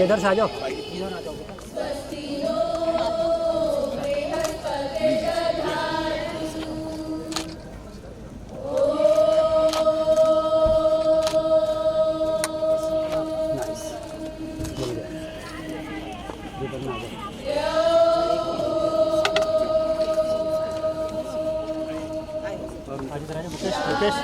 भैया इधर से आ जाओ। नाइस, मिल गया। इधर में आ जाओ। आज इधर आ जाओ मुकेश, मुकेश।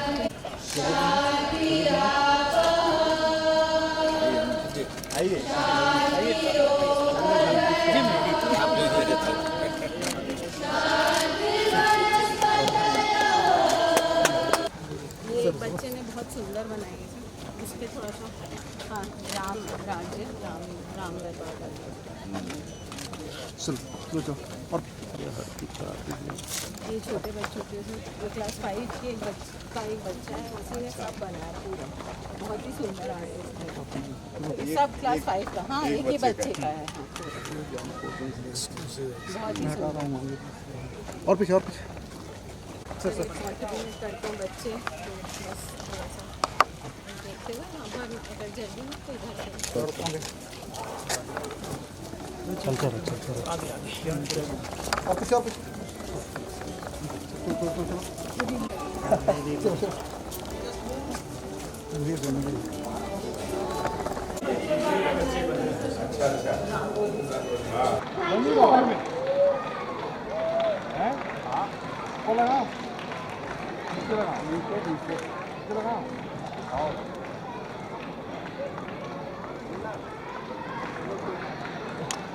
ये बच्चे ने बहुत सुंदर बनाई है इस पे थोड़ा सा। हाँ, राम राज्य, राम दरबार। चलो और ये छोटे बच्चों के उसमें क्लास 5 की एक बच्चा है, उसी ने सब बनाया पूरा। बहुत ही सुंदर आर्ट है, सब क्लास 5 का। हाँ, एक ही बच्चे का है। बहुत ही सुंदर। और पीछे और पीछे मोटिवेट करते हैं बच्चे, तो बस थोड़ा सा देखते हुए अब अगर जल्दी में तो इधर से चल आगे आगे और पीछे और पीछे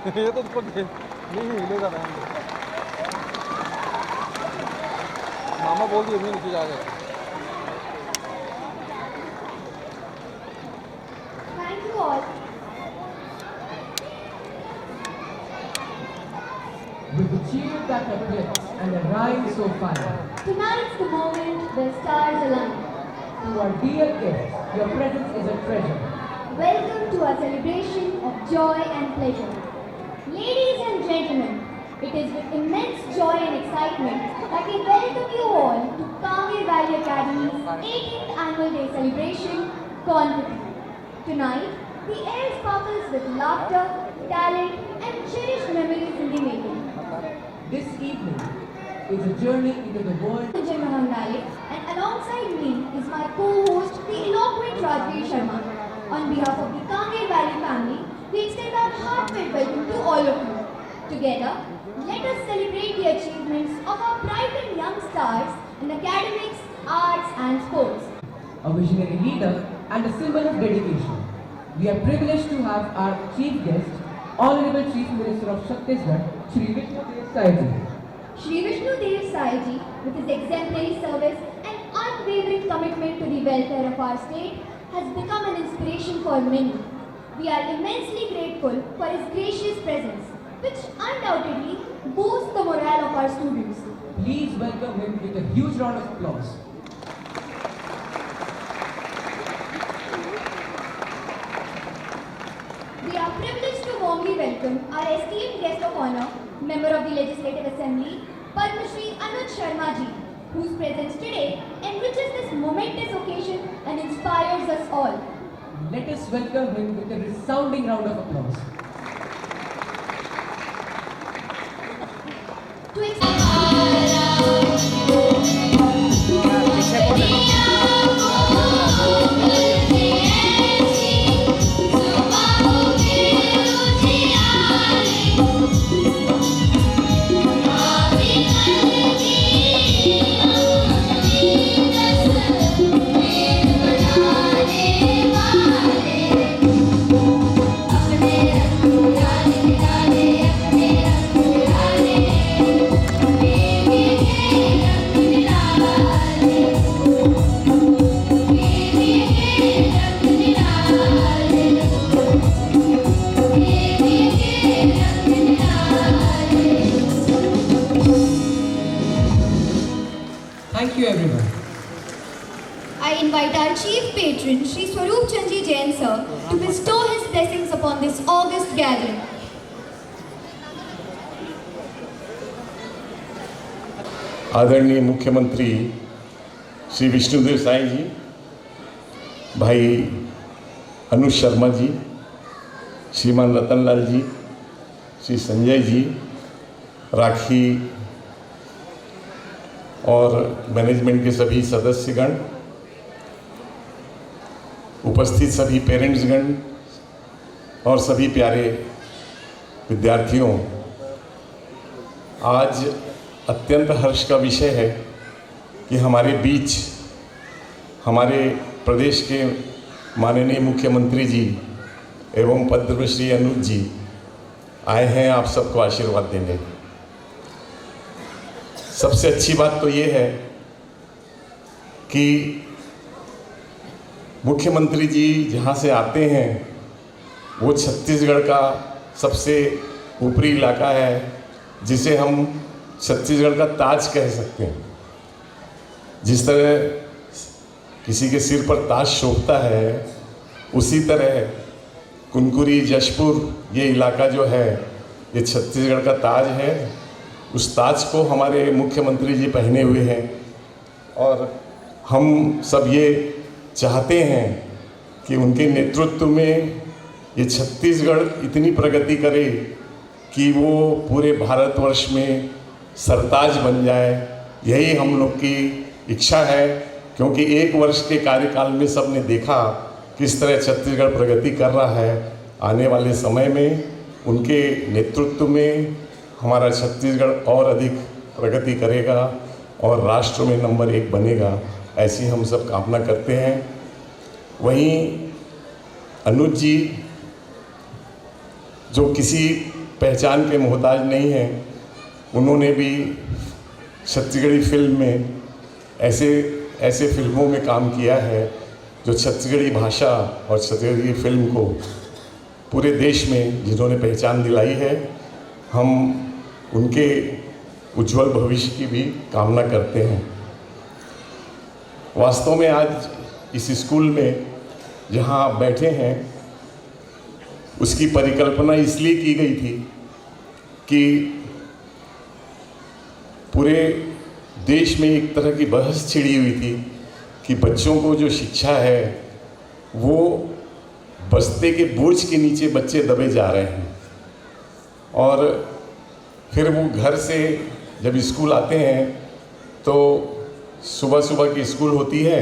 ये तो उसको नहीं हिलेगा ना। मामा बोल दिए नीचे जा गए। Thank you all. With the cheer that uplifts and a rhyme so fine, Tonight's the moment where stars align. to our dear guests, your presence is a treasure. Welcome to our celebration of joy and pleasure. Ladies and gentlemen, it is with immense joy and excitement that we welcome you all to Kangir Valley Academy's 18th Annual Day celebration, Confetti. Tonight, the air sparkles with laughter, talent and cherished memories in the making. This evening is a journey into the world. Sanjay Mohan Malik, and alongside me is my co-host, the eloquent Rajveer Sharma. On behalf of the Kangir Valley family, we extend our heartfelt welcome to all of you. Together, let us celebrate the achievements of our bright and young stars in academics, arts and sports. A visionary leader and a symbol of dedication. We are privileged to have our chief guest, Honorable Chief Minister of Chhattisgarh, Shri Vishnu Dev Sai Ji. Shri Vishnu Dev Sai Ji, with his exemplary service and unwavering commitment to the welfare of our state, has become an inspiration for many. We are immensely grateful for his gracious presence, which undoubtedly boosts the morale of our students. Please welcome him with a huge round of applause. We are privileged to warmly welcome our esteemed guest of honor, Member of the Legislative Assembly, Padma Shri Anuj Sharma Ji, whose presence today enriches this momentous occasion and inspires us all. Let us welcome him with a resounding round of applause. To Thank you, everyone. I invite our Chief Patron, Shri Swaroop Chandji Jain Sir, to bestow his blessings upon this august gathering. आदरणीय मुख्यमंत्री श्री विष्णुदेव साई जी, भाई अनुज शर्मा जी, श्रीमान रतनलाल जी, श्री संजय जी, राखी और management के सभी सदस्यगण, उपस्थित सभी पेरेंट्सगण और सभी प्यारे विद्यार्थियों, आज अत्यंत हर्ष का विषय है कि हमारे बीच हमारे प्रदेश के माननीय मुख्यमंत्री जी एवं पद्मश्री अनुज जी आए हैं आप सबको आशीर्वाद देने। सबसे अच्छी बात तो ये है कि मुख्यमंत्री जी जहाँ से आते हैं वो छत्तीसगढ़ का सबसे ऊपरी इलाका है, जिसे हम छत्तीसगढ़ का ताज कह सकते हैं। जिस तरह किसी के सिर पर ताज शोभता है, उसी तरह कुनकुरी, जशपुर ये इलाका जो है ये छत्तीसगढ़ का ताज है। उस ताज को हमारे मुख्यमंत्री जी पहने हुए हैं और हम सब ये चाहते हैं कि उनके नेतृत्व में ये छत्तीसगढ़ इतनी प्रगति करे कि वो पूरे भारतवर्ष में सरताज बन जाए। यही हम लोग की इच्छा है, क्योंकि 1 वर्ष के कार्यकाल में सब ने देखा किस तरह छत्तीसगढ़ प्रगति कर रहा है। आने वाले समय में उनके नेतृत्व में हमारा छत्तीसगढ़ और अधिक प्रगति करेगा और राष्ट्र में नंबर 1 बनेगा, ऐसी हम सब कामना करते हैं। वहीं अनुज जी जो किसी पहचान के मोहताज नहीं हैं, उन्होंने भी छत्तीसगढ़ी फिल्म में ऐसे फिल्मों में काम किया है जो छत्तीसगढ़ी भाषा और छत्तीसगढ़ी फिल्म को पूरे देश में जिन्होंने पहचान दिलाई है। हम उनके उज्जवल भविष्य की भी कामना करते हैं। वास्तव में आज इस स्कूल में जहां आप बैठे हैं, उसकी परिकल्पना इसलिए की गई थी कि पूरे देश में एक तरह की बहस छिड़ी हुई थी कि बच्चों को जो शिक्षा है वो बस्ते के बोझ के नीचे बच्चे दबे जा रहे हैं, और फिर वो घर से जब स्कूल आते हैं तो सुबह सुबह की स्कूल होती है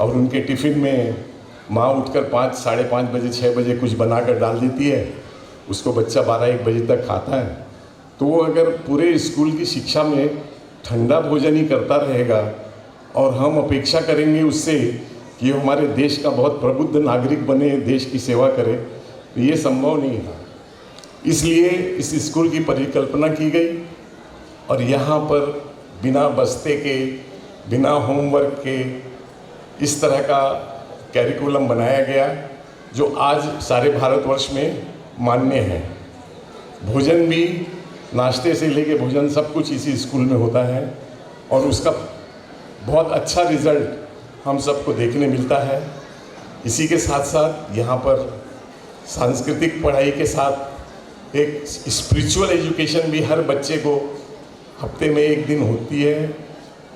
और उनके टिफ़िन में माँ उठकर 5, साढ़े 5 बजे, 6 बजे कुछ बनाकर डाल देती है। उसको बच्चा 12-1 बजे तक खाता है। तो वो अगर पूरे स्कूल की शिक्षा में ठंडा भोजन ही करता रहेगा और हम अपेक्षा करेंगे उससे कि वो हमारे देश का बहुत प्रबुद्ध नागरिक बने, देश की सेवा करे, तो ये संभव नहीं है। इसलिए इस स्कूल की परिकल्पना की गई और यहाँ पर बिना बस्ते के, बिना होमवर्क के इस तरह का कैरिकुलम बनाया गया जो आज सारे भारतवर्ष में मान्य है। भोजन भी, नाश्ते से लेके भोजन सब कुछ इसी स्कूल में होता है और उसका बहुत अच्छा रिज़ल्ट हम सबको देखने मिलता है। इसी के साथ साथ यहाँ पर सांस्कृतिक पढ़ाई के साथ एक स्पिरिचुअल एजुकेशन भी हर बच्चे को हफ्ते में 1 दिन होती है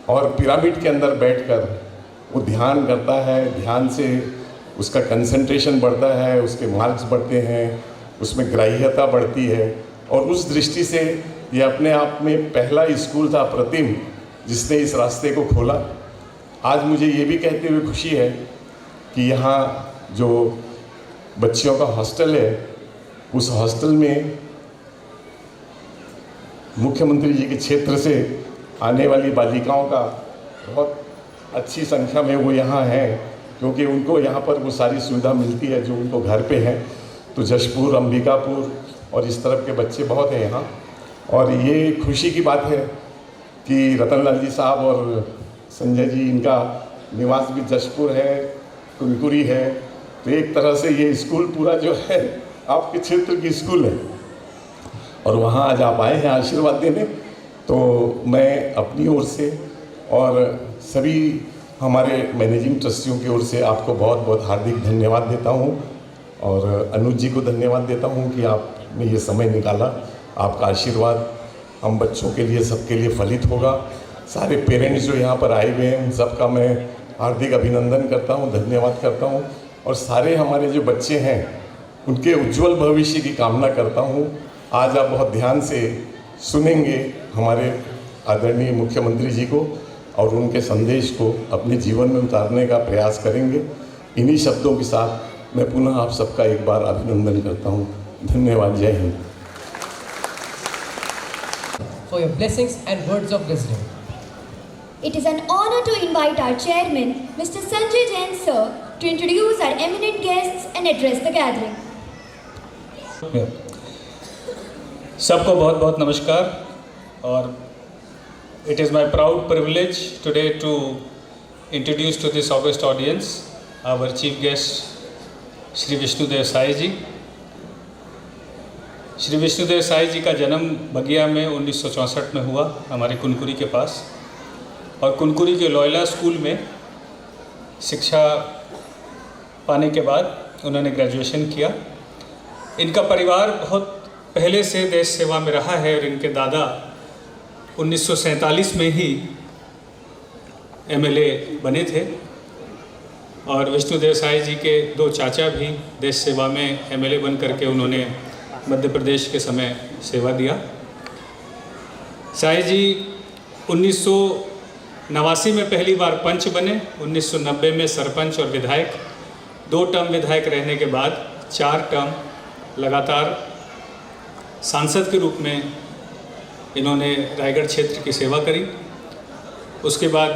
और पिरामिड के अंदर बैठकर वो ध्यान करता है। ध्यान से उसका कंसंट्रेशन बढ़ता है, उसके मार्क्स बढ़ते हैं, उसमें ग्राह्यता बढ़ती है और उस दृष्टि से ये अपने आप में पहला स्कूल था प्रतिम जिसने इस रास्ते को खोला। आज मुझे ये भी कहते हुए खुशी है कि यहाँ जो बच्चियों का हॉस्टल है, उस हॉस्टल में मुख्यमंत्री जी के क्षेत्र से आने वाली बालिकाओं का बहुत अच्छी संख्या में वो यहाँ हैं, क्योंकि उनको यहाँ पर वो सारी सुविधा मिलती है जो उनको घर पे है। तो जशपुर, अंबिकापुर और इस तरफ के बच्चे बहुत हैं यहाँ, और ये खुशी की बात है कि रतनलाल जी साहब और संजय जी, इनका निवास भी जशपुर है, कुनकुरी है। तो एक तरह से ये स्कूल पूरा जो है आपके क्षेत्र की स्कूल है और वहाँ आज आप आए हैं आशीर्वाद देने। तो मैं अपनी ओर से और सभी हमारे मैनेजिंग ट्रस्टियों की ओर से आपको बहुत बहुत हार्दिक धन्यवाद देता हूँ और अनुज जी को धन्यवाद देता हूँ कि आपने ये समय निकाला। आपका आशीर्वाद हम बच्चों के लिए, सबके लिए फलित होगा। सारे पेरेंट्स जो यहाँ पर आए हुए हैं उन सब का मैं हार्दिक अभिनंदन करता हूँ, धन्यवाद करता हूँ। और सारे हमारे जो बच्चे हैं उनके उज्जवल भविष्य की कामना करता हूँ। आज आप बहुत ध्यान से सुनेंगे हमारे आदरणीय मुख्यमंत्री जी को और उनके संदेश को अपने जीवन में उतारने का प्रयास करेंगे। इन्हीं शब्दों के साथ मैं पुनः आप सबका एक बार अभिनंदन करता हूँ। धन्यवाद। जय Hind. For your blessings and words of wisdom. It is an honor to invite our chairman, Mr. Sanjay Jain sir, to introduce our eminent guests and address the gathering. सबको बहुत बहुत नमस्कार और it is my proud privilege today to introduce to this august audience our chief guest Shri Vishnudev Sai ji. Shri Vishnudeo Sai जी का जन्म बगिया में 1964 में हुआ हमारे कुनकुरी के पास, और कुनकुरी के लॉयला स्कूल में शिक्षा पाने के बाद उन्होंने ग्रेजुएशन किया। इनका परिवार बहुत पहले से देश सेवा में रहा है और इनके दादा 1947 में ही एमएलए बने थे और विष्णुदेव साई जी के दो चाचा भी देश सेवा में एमएलए बन करके उन्होंने मध्य प्रदेश के समय सेवा दिया। साई जी 1989 में पहली बार पंच बने, 1990 में सरपंच और विधायक, 2 टर्म विधायक रहने के बाद 4 टर्म लगातार सांसद के रूप में इन्होंने रायगढ़ क्षेत्र की सेवा करी। उसके बाद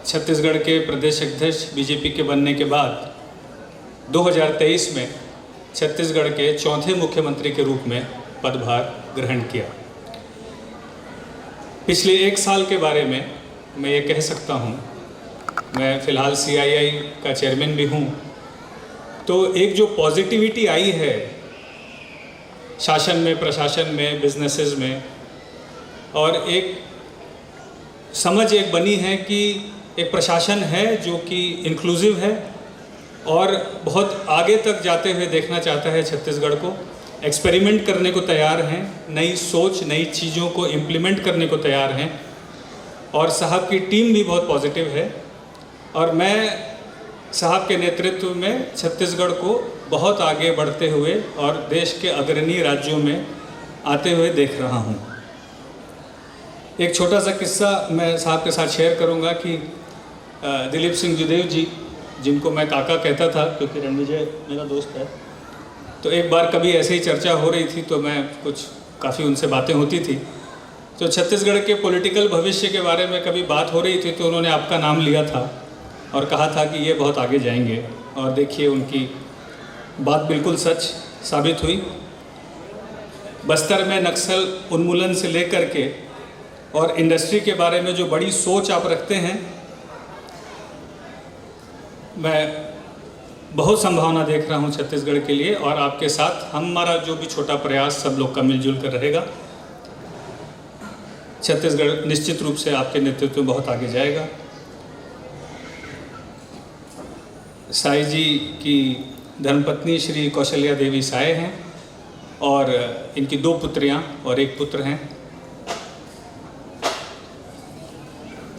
छत्तीसगढ़ के प्रदेश अध्यक्ष बीजेपी के बनने के बाद 2023 में छत्तीसगढ़ के चौथे मुख्यमंत्री के रूप में पदभार ग्रहण किया। पिछले 1 साल के बारे में मैं ये कह सकता हूँ, मैं फ़िलहाल CII का चेयरमैन भी हूँ, तो एक जो पॉजिटिविटी आई है शासन में, प्रशासन में, बिजनेसेस में, और एक समझ एक बनी है कि एक प्रशासन है जो कि इंक्लूसिव है और बहुत आगे तक जाते हुए देखना चाहता है छत्तीसगढ़ को, एक्सपेरिमेंट करने को तैयार हैं, नई सोच, नई चीज़ों को इम्प्लीमेंट करने को तैयार हैं, और साहब की टीम भी बहुत पॉजिटिव है। और मैं साहब के नेतृत्व में छत्तीसगढ़ को बहुत आगे बढ़ते हुए और देश के अग्रणी राज्यों में आते हुए देख रहा हूँ। एक छोटा सा किस्सा मैं साहब के साथ शेयर करूँगा कि दिलीप सिंह जुदेव जी, जिनको मैं काका कहता था क्योंकि रणविजय मेरा दोस्त है, तो एक बार कभी ऐसे ही चर्चा हो रही थी तो मैं कुछ काफ़ी उनसे बातें होती थी, तो छत्तीसगढ़ के पॉलिटिकल भविष्य के बारे में कभी बात हो रही थी तो उन्होंने आपका नाम लिया था और कहा था कि ये बहुत आगे जाएंगे, और देखिए उनकी बात बिल्कुल सच साबित हुई। बस्तर में नक्सल उन्मूलन से लेकर के और इंडस्ट्री के बारे में जो बड़ी सोच आप रखते हैं, मैं बहुत संभावना देख रहा हूं छत्तीसगढ़ के लिए, और आपके साथ हमारा जो भी छोटा प्रयास सब लोग का मिलजुल कर रहेगा। छत्तीसगढ़ निश्चित रूप से आपके नेतृत्व में बहुत आगे जाएगा। साई जी की धर्मपत्नी श्री कौशल्या देवी साय हैं और इनकी 2 पुत्रियां और 1 पुत्र हैं।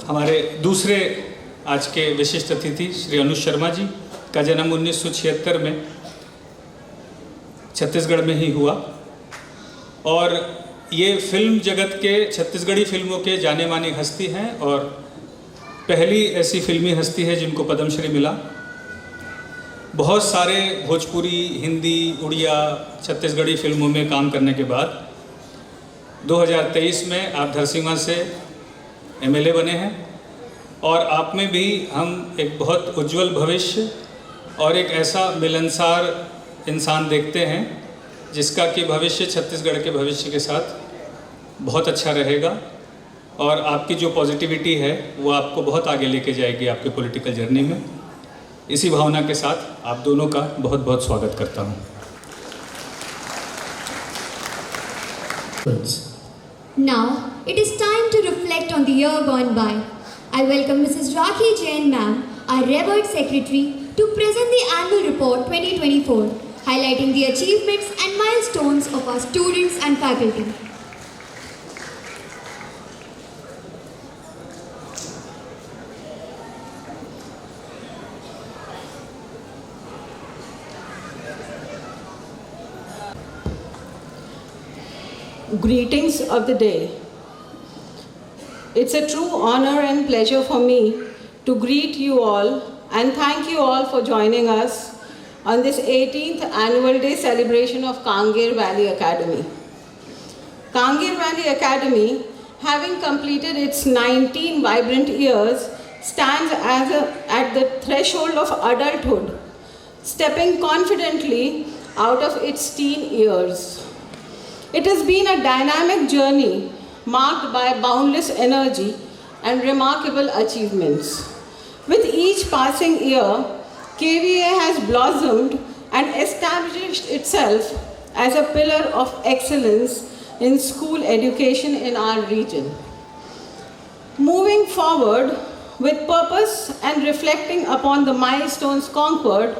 हमारे दूसरे आज के विशिष्ट अतिथि श्री अनुज शर्मा जी का जन्म 1976 में छत्तीसगढ़ में ही हुआ, और ये फिल्म जगत के, छत्तीसगढ़ी फिल्मों के जाने मानी हस्ती हैं और पहली ऐसी फिल्मी हस्ती है जिनको पद्मश्री मिला। बहुत सारे भोजपुरी, हिंदी, उड़िया, छत्तीसगढ़ी फिल्मों में काम करने के बाद 2023 में आप धरसींवा से एमएलए बने हैं, और आप में भी हम एक बहुत उज्जवल भविष्य और एक ऐसा मिलनसार इंसान देखते हैं जिसका कि भविष्य छत्तीसगढ़ के भविष्य के साथ बहुत अच्छा रहेगा, और आपकी जो पॉजिटिविटी है वो आपको बहुत आगे लेके जाएगी आपके पॉलिटिकल जर्नी में। इसी भावना के साथ आप दोनों का बहुत बहुत स्वागत करता हूँ। Now, it is time to reflect on the year gone by. I welcome Mrs. Rakhi Jain ma'am, our revered secretary, to present the annual report 2024, highlighting the achievements and milestones of our students and faculty. greetings of the day. It's a true honor and pleasure for me to greet you all and thank you all for joining us on this 18th annual day celebration of Kangir Valley Academy. Kangir Valley Academy, having completed its 19 vibrant years, stands at the threshold of adulthood, stepping confidently out of its teen years. It has been a dynamic journey marked by boundless energy and remarkable achievements. With each passing year, KVA has blossomed and established itself as a pillar of excellence in school education in our region. Moving forward with purpose and reflecting upon the milestones conquered,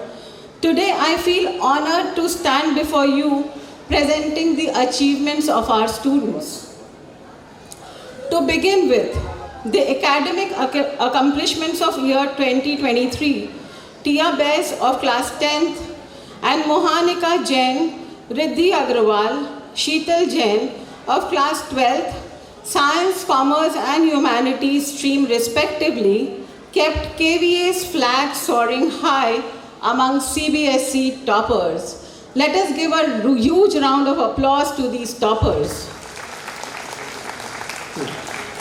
today I feel honored to stand before you presenting the achievements of our students. To begin with, the academic accomplishments of year 2023, Tia Bess of class 10th and Mohanika Jain, Riddhi Agrawal, Sheetal Jain of class 12th, Science, Commerce and Humanities stream respectively, kept KVA's flag soaring high among CBSE toppers. Let us give a huge round of applause to these toppers.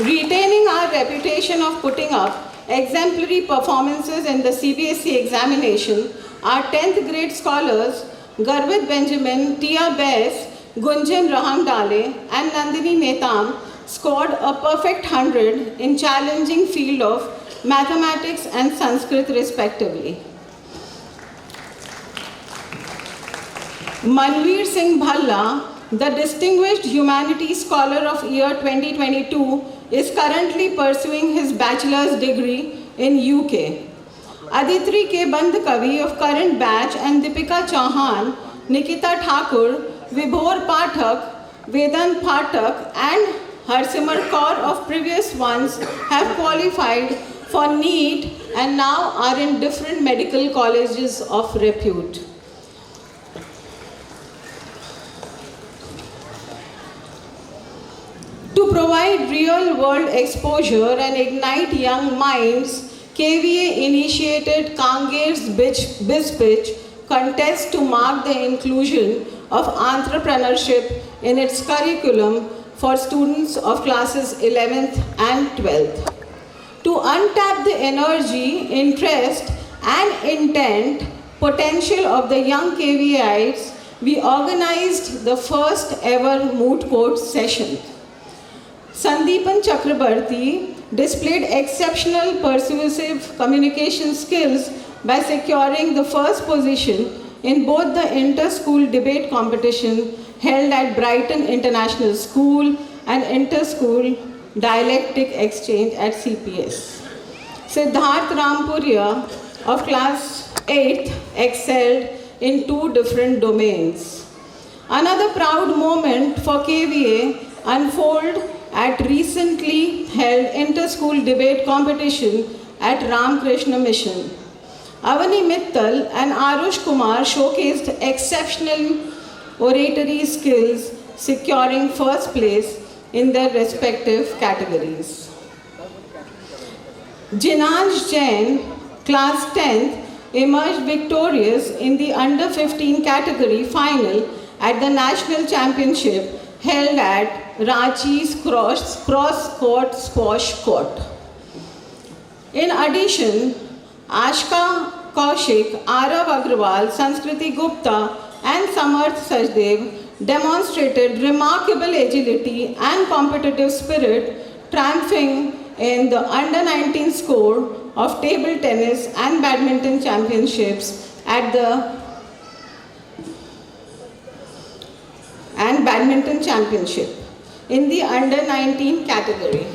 Retaining our reputation of putting up exemplary performances in the CBSE examination, our 10th grade scholars, Garvit Benjamin, Tia Bess, Gunjan Rahamdale and Nandini Netam scored a perfect 100 in challenging field of mathematics and Sanskrit respectively. Manveer Singh Bhalla, the Distinguished Humanities Scholar of year 2022, is currently pursuing his bachelor's degree in UK. Aditri K. Bandkavi of current batch and Deepika Chauhan, Nikita Thakur, Vibhor Pathak, Vedant Pathak and Harsimar Kaur of previous ones have qualified for NEET and now are in different medical colleges of repute. To provide real-world exposure and ignite young minds, KVA initiated Kangir's Biz Pitch contest to mark the inclusion of entrepreneurship in its curriculum for students of classes 11th and 12th. To untap the energy, interest and intent potential of the young KVAites, we organized the first ever moot court session. Sandeepan Chakrabarti displayed exceptional persuasive communication skills by securing the first position in both the inter-school debate competition held at Brighton International School and inter-school dialectic exchange at CPS. Siddharth Rampuria of class 8th excelled in 2 different domains. Another proud moment for KVA unfolded at recently held inter-school debate competition at Ramakrishna Mission. Avani Mittal and Arush Kumar showcased exceptional oratory skills, securing first place in their respective categories. Jinanj Jain, class 10th, emerged victorious in the under 15 category final at the National Championship held at Ranchi's Cross Court Squash Court. In addition, Ashka Kaushik, Arav Agrawal, Sanskriti Gupta and Samarth Sajdev demonstrated remarkable agility and competitive spirit, triumphing in the under 19 score of table tennis and badminton championships at the badminton championship in the under 19 category.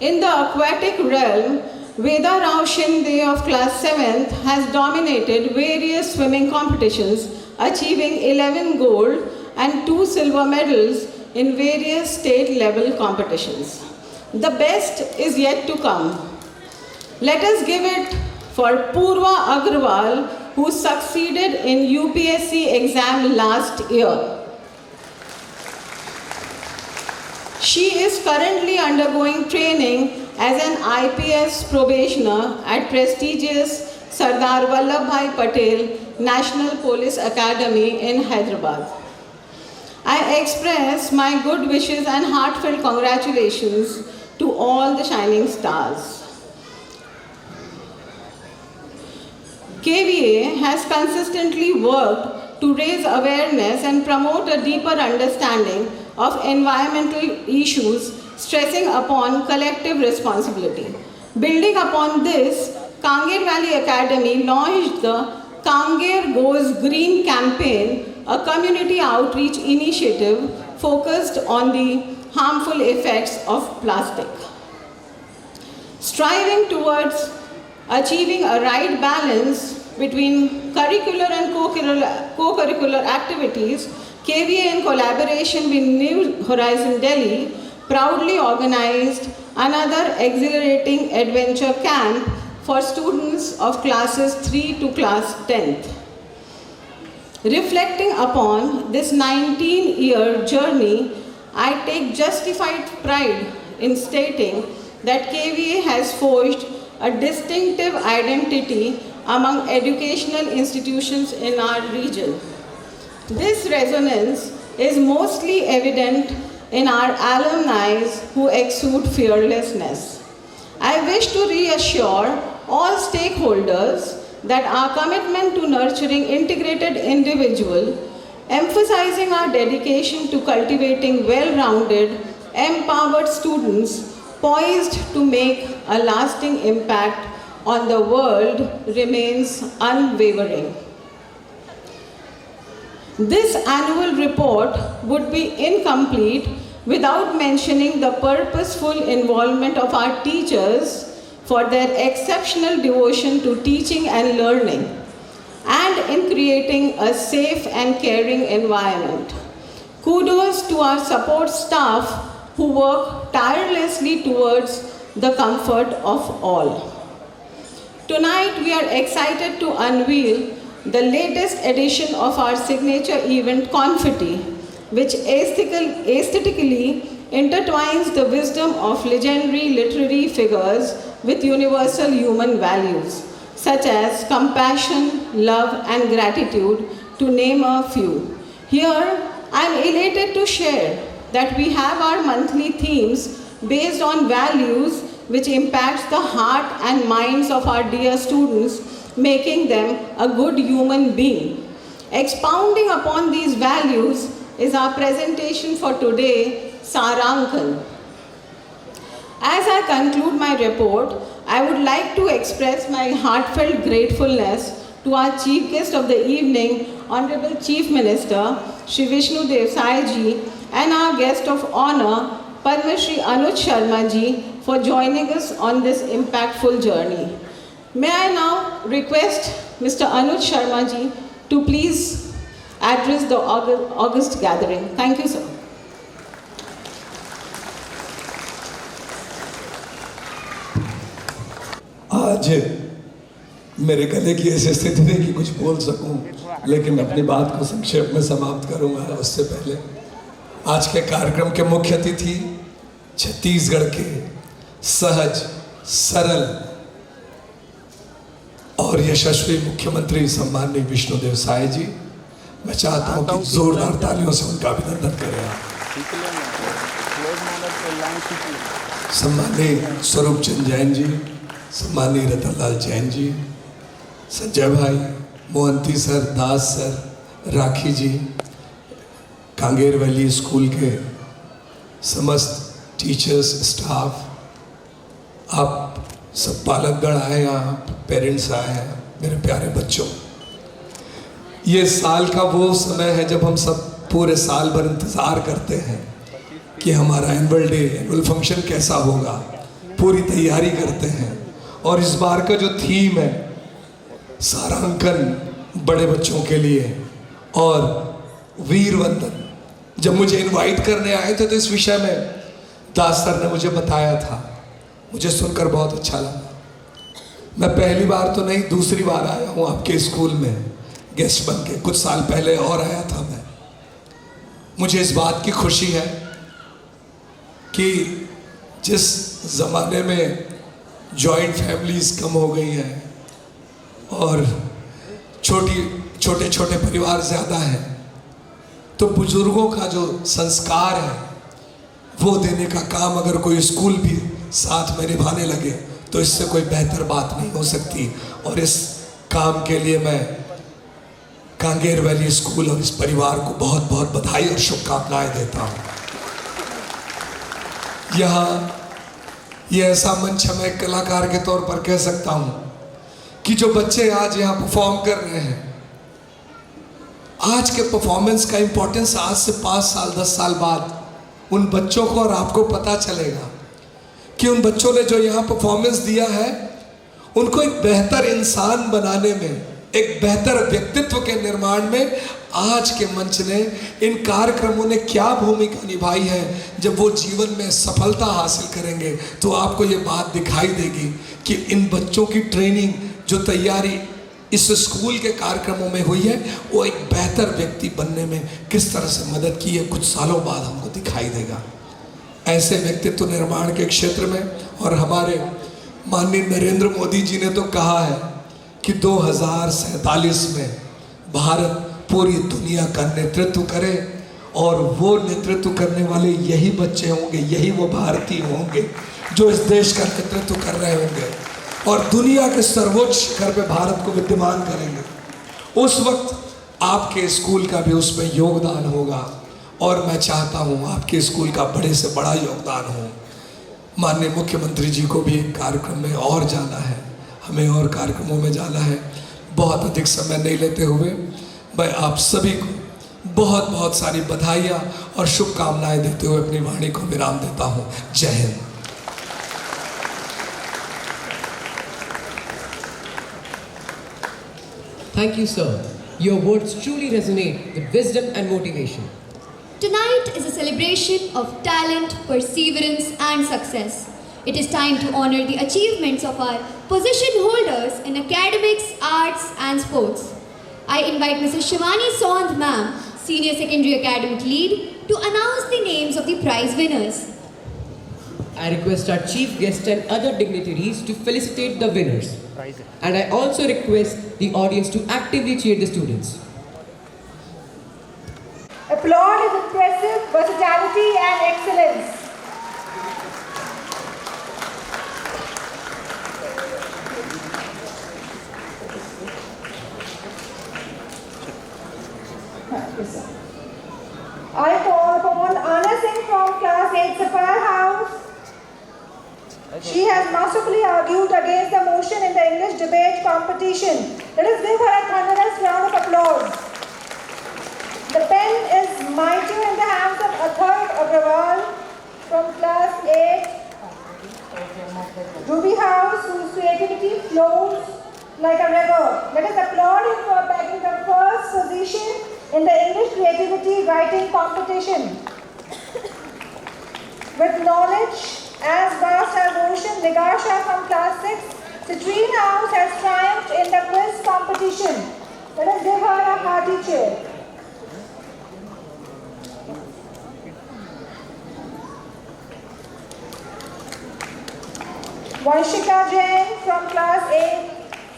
In the aquatic realm, Veda Rao Shinde of class 7th has dominated various swimming competitions, achieving 11 gold and 2 silver medals in various state level competitions. The best is yet to come. Let us give it for Purva Agrawal, who succeeded in UPSC exam last year. She is currently undergoing training as an IPS probationer at prestigious Sardar Vallabhbhai Patel National Police Academy in Hyderabad. I express my good wishes and heartfelt congratulations to all the shining stars. KVA has consistently worked to raise awareness and promote a deeper understanding of environmental issues, stressing upon collective responsibility. Building upon this, Kanger Valley Academy launched the Kanger Goes Green campaign, a community outreach initiative focused on the harmful effects of plastic. Striving towards achieving a right balance between curricular and co-curricular activities, KVA in collaboration with New Horizon Delhi proudly organized another exhilarating adventure camp for students of classes 3 to class 10th. Reflecting upon this 19-year journey, I take justified pride in stating that KVA has forged a distinctive identity among educational institutions in our region. This resonance is mostly evident in our alumni who exude fearlessness. I wish to reassure all stakeholders that our commitment to nurturing integrated individual, emphasizing our dedication to cultivating well-rounded, empowered students poised to make a lasting impact on the world remains unwavering. This annual report would be incomplete without mentioning the purposeful involvement of our teachers for their exceptional devotion to teaching and learning, and in creating a safe and caring environment. Kudos to our support staff who work tirelessly towards the comfort of all. Tonight we are excited to unveil the latest edition of our signature event, Confetti, which aesthetically intertwines the wisdom of legendary literary figures with universal human values, such as compassion, love, and gratitude, to name a few. Here, I am elated to share that we have our monthly themes based on values which impacts the heart and minds of our dear students, making them a good human being. Expounding upon these values is our presentation for today, Sarankan. As I conclude my report, I would like to express my heartfelt gratefulness to our chief guest of the evening, Honorable Chief Minister, Shri Vishnu Dev Sai Ji, and our guest of honor, Padma Shri Anuj Sharma Ji, for joining us on this impactful journey. May I now request Mr. Anuj Sharma Ji to please address the August gathering. Thank you, sir. आज मेरे गले की ऐसी स्थिति नहीं कि कुछ बोल सकूं, लेकिन अपनी बात को संक्षेप में समाप्त करूंगा। उससे पहले आज के कार्यक्रम के मुख्य अतिथि छत्तीसगढ़ के सहज, सरल और यशस्वी मुख्यमंत्री सम्माननीय विष्णुदेव साय जी, मैं चाहता हूं कि जोरदार तालियों से उनका अभिनंदन करें। सम्माननीय स्वरूप चंद जैन जी, सम्माननीय रतनलाल जैन जी, संजय भाई, मोहंती सर, दास सर, राखी जी, कांगेर वैली स्कूल के समस्त टीचर्स, स्टाफ, आप सब पालकगण आए, यहाँ पेरेंट्स आए हैं, मेरे प्यारे बच्चों। ये साल का वो समय है जब हम सब पूरे साल भर इंतज़ार करते हैं कि हमारा एनुअल डे, एनुअल फंक्शन कैसा होगा, पूरी तैयारी करते हैं। और इस बार का जो थीम है सारांकन बड़े बच्चों के लिए और वीर वंदन, जब मुझे इनवाइट करने आए थे तो इस विषय में दास सर ने मुझे बताया था, मुझे सुनकर बहुत अच्छा लगा। मैं पहली बार तो नहीं, दूसरी बार आया हूँ आपके स्कूल में गेस्ट बन के। कुछ साल पहले और आया था मैं। मुझे इस बात की खुशी है कि जिस ज़माने में जॉइंट फैमिलीज़ कम हो गई हैं और छोटे छोटे परिवार ज़्यादा हैं, तो बुज़ुर्गों का जो संस्कार है वो देने का काम अगर कोई स्कूल भी साथ में निभाने लगे तो इससे कोई बेहतर बात नहीं हो सकती। और इस काम के लिए मैं कांगेर वैली स्कूल और इस परिवार को बहुत बहुत बधाई और शुभकामनाएं देता हूँ। यहाँ ये ऐसा मंच है, मैं कलाकार के तौर पर कह सकता हूँ कि जो बच्चे आज यहाँ परफॉर्म कर रहे हैं, आज के परफॉर्मेंस का इम्पोर्टेंस आज से 5 साल 10 साल बाद उन बच्चों को और आपको पता चलेगा कि उन बच्चों ने जो यहाँ परफॉर्मेंस दिया है उनको एक बेहतर इंसान बनाने में, एक बेहतर व्यक्तित्व के निर्माण में आज के मंच ने, इन कार्यक्रमों ने क्या भूमिका निभाई है। जब वो जीवन में सफलता हासिल करेंगे तो आपको ये बात दिखाई देगी कि इन बच्चों की ट्रेनिंग, जो तैयारी इस स्कूल के कार्यक्रमों में हुई है, वो एक बेहतर व्यक्ति बनने में किस तरह से मदद की है, कुछ सालों बाद हमको दिखाई देगा। ऐसे व्यक्तित्व निर्माण के क्षेत्र में, और हमारे माननीय नरेंद्र मोदी जी ने तो कहा है कि 2047 में भारत पूरी दुनिया का नेतृत्व करे, और वो नेतृत्व करने वाले यही बच्चे होंगे, यही वो भारतीय होंगे जो इस देश का नेतृत्व कर रहे होंगे और दुनिया के सर्वोच्च शिखर पे भारत को विद्यमान करेंगे। उस वक्त आपके स्कूल का भी उसमें योगदान होगा, और मैं चाहता हूँ आपके स्कूल का बड़े से बड़ा योगदान हो। माननीय मुख्यमंत्री जी को भी एक कार्यक्रम में और जाना है, हमें और कार्यक्रमों में जाना है। बहुत अधिक समय नहीं लेते हुए मैं आप सभी को बहुत बहुत सारी बधाइयाँ और शुभकामनाएं देते हुए अपनी वाणी को विराम देता हूँ। जय Hind. Thank you, sir. Your words truly resonate with wisdom and motivation. Tonight is a celebration of talent, perseverance and success. It is time to honor the achievements of our position holders in academics, arts and sports. I invite Mrs. Shivani Sondh ma'am, Senior Secondary Academic Lead, to announce the names of the prize winners. I request our chief guest and other dignitaries to felicitate the winners. And I also request the audience to actively cheer the students. Applaud his impressive versatility and excellence. I call upon Anna Singh from class 8 Sapar House. She has masterfully argued against the motion in the English debate competition. Let us give her a thunderous round of applause. The pen is mightier in the hands of Athar Agrawal from class 8 Ruby House, whose creativity flows like a river. Let us applaud him for bagging the first position in the English creativity writing competition. With knowledge as vast as ocean, Nigar Shah from class 6 Citrine House has triumphed in the quiz competition. Let us give her a hearty cheer. Vanshika Jain from class 8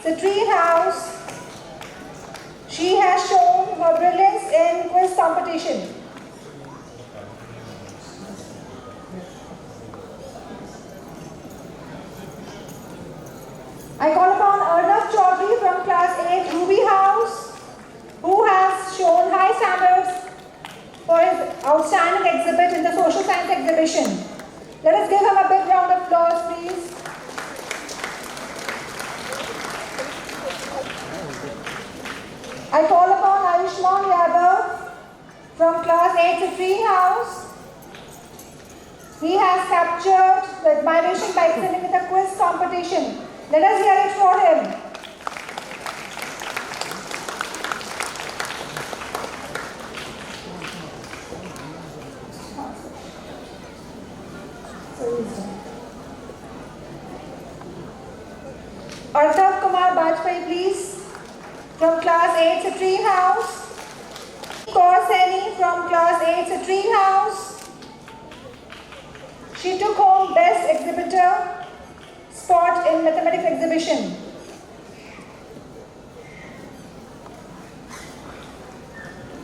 Citrine House. She has shown her brilliance in quiz competition. I call upon Arnav Chaudhary from class 8 Ruby House, who has shown high standards for his outstanding exhibit in the social science exhibition. Let us give him a big round of applause, please. I call upon Ayushman Yadav from class 8 Citrine House. He has captured the admiration by excelling in the quiz competition. Let us hear it for him. Arthab Kumar Bajpai, please, from class 8 Citrine House. Kaur Saini from class 8 Citrine House. She took home Best Exhibitor spot in Mathematics exhibition.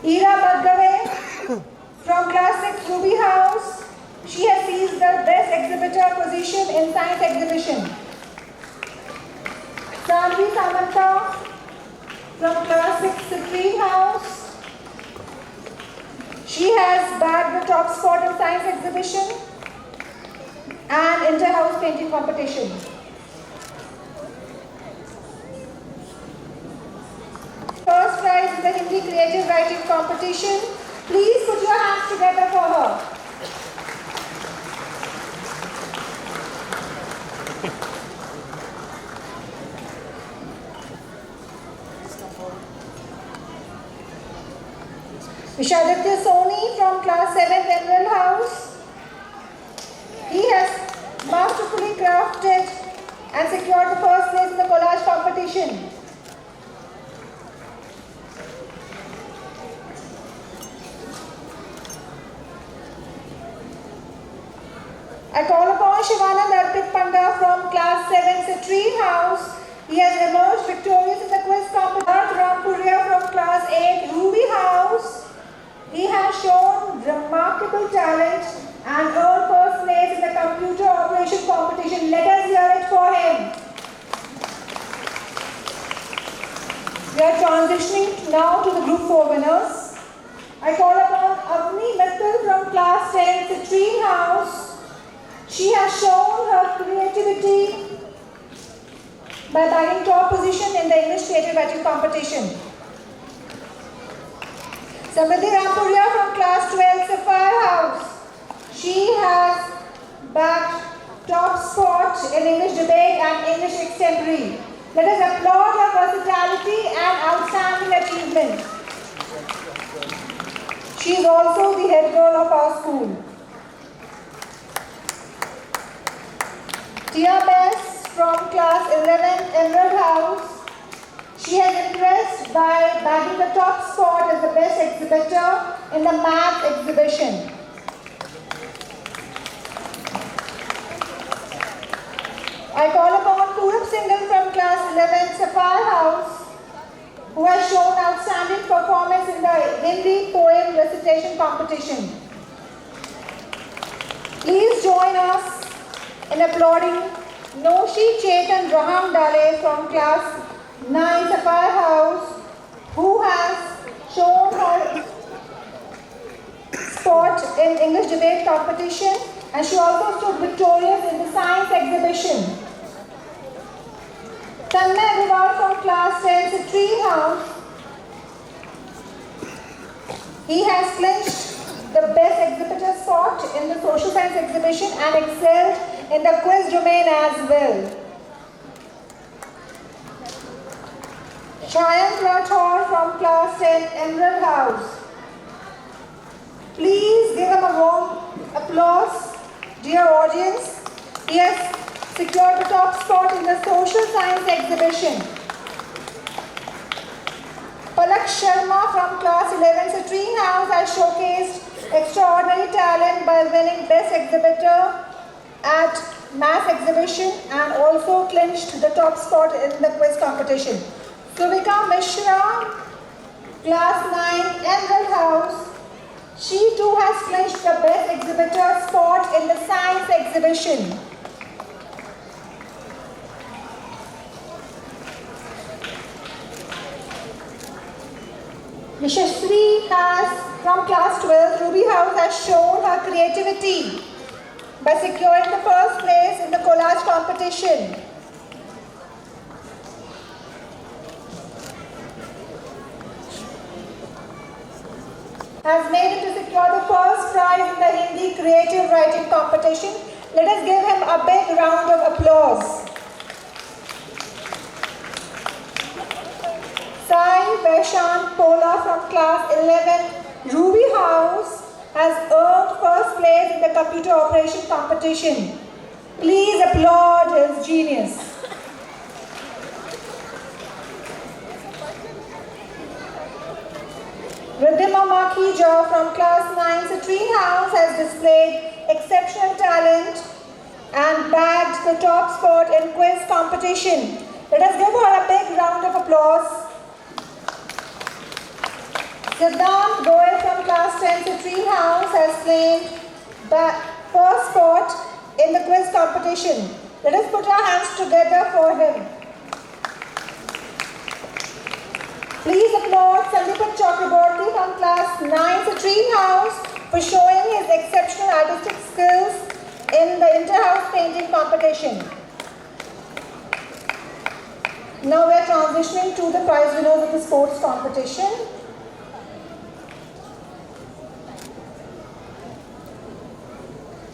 Ira Badgave from Class 6 Ruby House. She has seized the Best Exhibitor position in Science exhibition. Sanvi Samanta from Class 6 Supreme House. She has bagged the top spot in Science exhibition and inter-house painting competition. First prize in the Hindi Creative Writing Competition. Please put your hands together for her. Vishaditya Soni from Class 7 Emerald House. He has masterfully crafted and secured the first place in the collage competition. I call upon Shivanand Arpit Panda from Class 7 Citrine House. He has emerged victorious in the quiz competition. Rampuria from Class 8 Ruby House. He has shown remarkable talent and earned first place in the computer operation competition. Let us hear it for him. We are transitioning now to the Group 4 winners. I call upon Avni Mittal from Class 10 Citrine House. She has shown her creativity by bagging top position in the English Creative Writing competition. Samriddhi Rampuria from Class 12 Sapphire House. She has bagged top spot in English debate and English extempore. Let us applaud her versatility and outstanding achievement. She is also the head girl of our school. Tia Bess from Class 11 Emerald House. She has impressed by bagging the top spot as the best exhibitor in the math exhibition. I call upon Purab Singhal from Class 11 Sapphire House, who has shown outstanding performance in the Hindi poem recitation competition. Please join us in applauding Noshi Chetan Raham Dale from Class 9 Sapphire House, who has shown her spot in English debate competition, and she also stood victorious in the science exhibition. Tanmay Agarwal from Class 10 Citrine House. He has clinched the best exhibitor spot in the social science exhibition and excelled in the quiz domain as well. Shayan Rathore from Class 10 Emerald House. Please give him a warm applause, dear audience. He has secured the top spot in the social science exhibition. Palak Sharma from Class 11 Citrine House has showcased extraordinary talent by winning Best Exhibitor at Math Exhibition and also clinched the top spot in the quiz competition. Suvika Mishra, Class 9 Emerald House. She too has clinched the Best Exhibitor spot in the Science Exhibition. Nishasri has, from Class 12 Ruby House, has shown her creativity by securing the first place in the collage competition. Has made it to secure the first prize in the Hindi Creative Writing competition. Let us give him a big round of applause. Sai Vaishant Pola from Class 11 Ruby House has earned first place in the computer operation competition. Please applaud his genius. Riddhima Makhija from class 9 Citrine House has displayed exceptional talent and bagged the top spot in quiz competition. Let us give her a big round of applause. Siddhant Goel from class 10 Citrine House has claimed the first spot in the quiz competition. Let us put our hands together for him. Please applaud Sandeepan Chakraborty from class 9 Citrine House for showing his exceptional artistic skills in the inter-house painting competition. Now we are transitioning to the prize winners of the sports competition.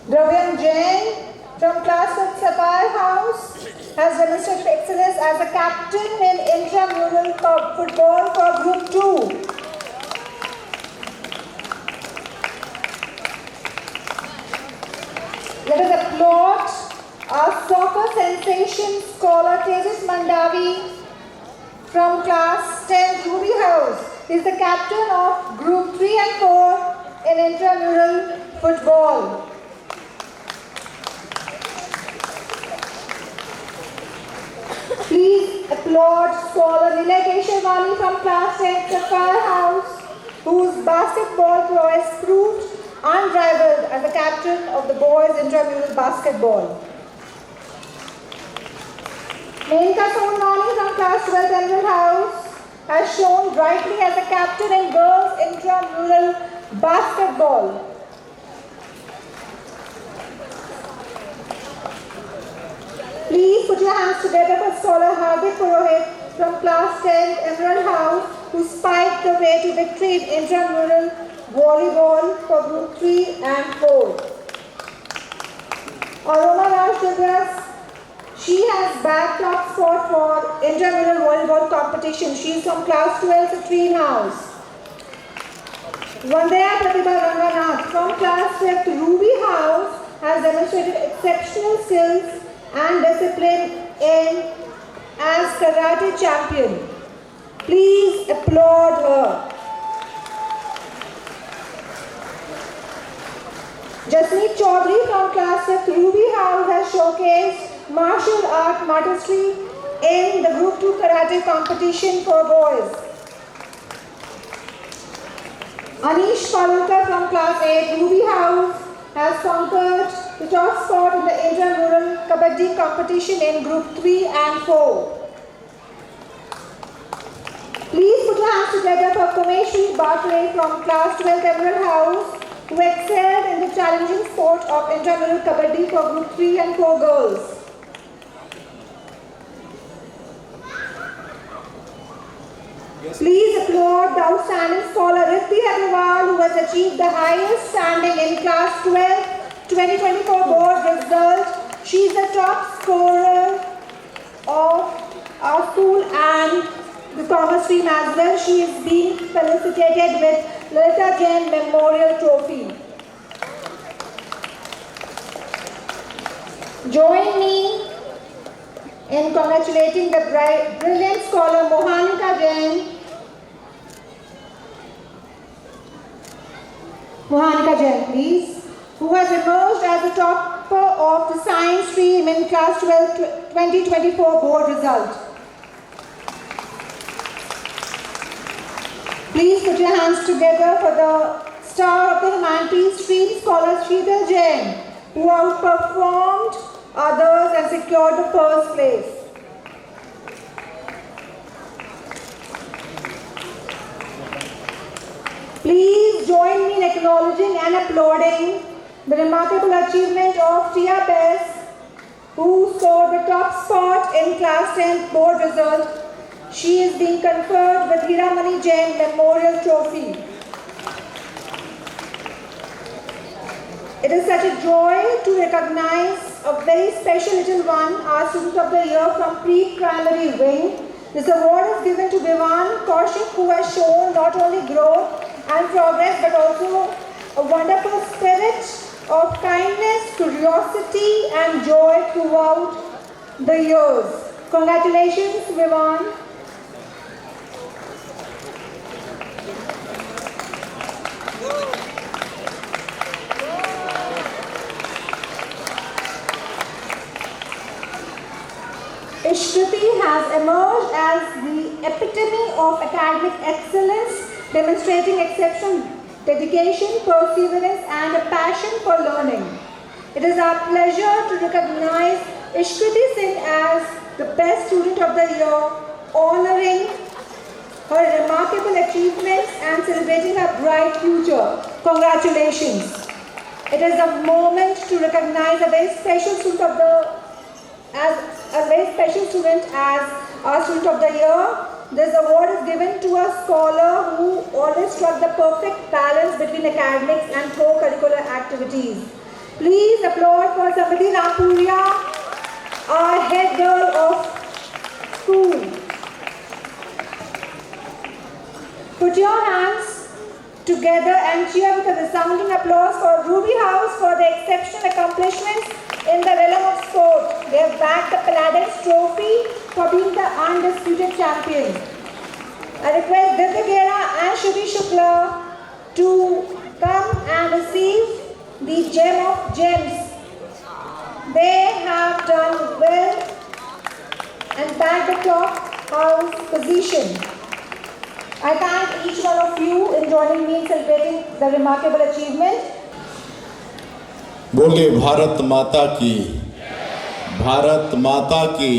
Dravyan Jain from class 6 Sapphire House has demonstrated excellence as a captain in intramural football for Group 2. Let us applaud our soccer sensation scholar Tejas Mandavi from class 10 Ruby House. He is the captain of Group 3 and 4 in intramural football. Please applaud scholar Nilay Keshwani from class 10 Sapphire House, whose basketball prowess proved unrivaled as the captain of the boys intramural basketball. Menka Sonmani from class 12 Emerald House has shown brightly as a captain in girls intramural basketball. Please put your hands together for scholar Hardik Purohit from class 10 Emerald House, who spiked the way to victory in intramural volleyball for Group 3 and 4. Aroma Raj Dubras, she has bagged top spot for intramural volleyball competition. She is from class 12 Citrine House. Vandaya Pratibha Ranganath from class 5th Ruby House has demonstrated exceptional skills and discipline in as karate champion. Please applaud her. Jasmeet Chaudhary from class 5th Ruby House has showcased martial art artistry in the Group 2 karate competition for boys. Anish Palulkar from class 8 Ruby House has conquered the top spot in the intramural kabaddi competition in Group 3 and 4. Please put your hands together for Kumeshri Batre from class 12 Emerald House, who excelled in the challenging sport of intramural kabaddi for Group 3 and 4 girls. Please applaud the outstanding scholar Riddhi Agarwal, who has achieved the highest standing in class 12 2024 board result. She is the top scorer of our school and the commerce stream as well. She is being felicitated with Lalita Jain Memorial Trophy. Join me in congratulating the brilliant scholar Mohanika Jain. Mohanika Jain, please, who has emerged as the topper of the science stream in class 12 2024 board result. Please put your hands together for the star of the humanities stream scholar Sheetal Jain, who outperformed others and secured the first place. Please join me in acknowledging and applauding the remarkable achievement of Tia Bess, who scored the top spot in class 10 board result. She is being conferred with Hiramani Jain Memorial Trophy. It is such a joy to recognize a very special little one, our student of the year from pre-primary wing. This award is given to Vivan Kaushik, who has shown not only growth and progress, but also a wonderful spirit of kindness, curiosity and joy throughout the years. Congratulations, Vivan. Ishruti has emerged as the epitome of academic excellence, demonstrating exceptional dedication, perseverance, and a passion for learning. It is our pleasure to recognize Ishruti Singh as the best student of the year, honoring her remarkable achievements and celebrating her bright future. Congratulations. It is a moment to recognize a very special student of our student of the year. This award is given to a scholar who always struck the perfect balance between academics and co-curricular activities. Please applaud for Samriddhi Rampuria, our head girl of school. Put your hands together and cheer with a resounding applause for Ruby House for their exceptional accomplishments in the realm of sport. They have bagged the Paladins Trophy for being the undisputed champions. I request Divya Gera and Shruti Shukla to come and receive the Gem of Gems. They have done well and bagged the top house position. I thank each one of you in joining me in celebrating the remarkable achievement. बोले भारत माता की, भारत माता की,